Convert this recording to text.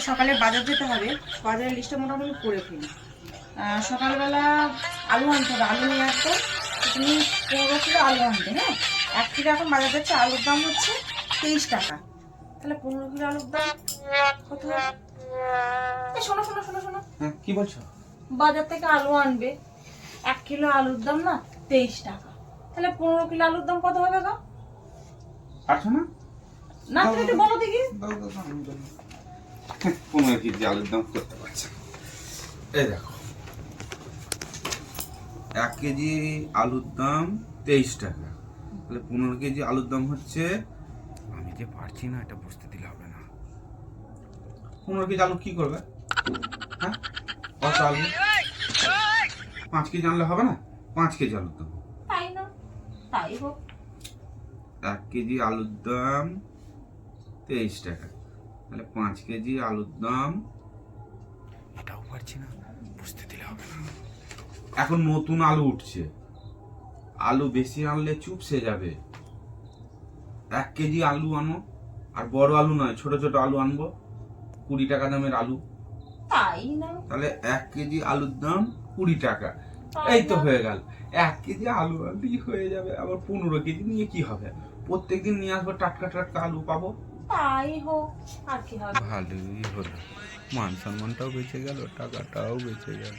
সকালে বাজার যেতে হবে, বাজারের লিস্টটা মোটামুটি করে ফেলি। সকালবেলা আলু আনতে হবে, আলু নিয়ে আসবো। তুমি 15 কিলো আলু আনবে, হ্যাঁ। 1 কিলো এখন বাজার যাচ্ছে, আলুর দাম হচ্ছে 23 টাকা। তাহলে 15 কিলো আলুর দাম কত হবে? শোনো শোনো শোনো শোনো, কি বলছো? বাজার থেকে আলু আনবে, 1 কিলো আলুর দাম না 23 টাকা। তাহলে 15 কিলো আলুর দাম কত হবে গো? পারছো না? না তুমি একটু বলো দেখি। 15 কেজি আলুর দাম করতে পারছে। এই দেখো, 1 কেজি আলুর দাম 23 টাকা, তাহলে 15 কেজি আলুর দাম হচ্ছে, আমি যে পারছি না এটা বুঝতে দিলে হবে না। 15 কেজি আলু কি করবে? হ্যাঁ, কত আলু? 5 কেজি আনলে হবে না? 5 কেজি আলুর দাম। তাই না, তাই হোক। 1 কেজি আলুর দাম 23 টাকা, তাহলে 5 কেজি আলুর দাম, এটাও পারছি না, বুঝতে দিলে হবে না। এখন নতুন আলু উঠছে, আলু বেশি আনলে চুপসে যাবে। 1 কেজি আলু আনো, আর বড় আলু নয়, ছোট ছোট আলু আনবো, 20 টাকা দামের আলু। তাই না, তাহলে 1 কেজি আলুর দাম 20 টাকা। এই তো হয়ে গেল, 1 কেজি আলু আনলেই হয়ে যাবে। আবার 15 কেজি নিয়ে কি হবে? প্রত্যেকদিন নিয়ে আসবো, টাটকা টাটকা আলু পাবো। তাই হোক, আর কি হবে। ভালোই হলো, মান সম্মানটাও বেঁচে গেল, টাকাটাও বেঁচে গেল।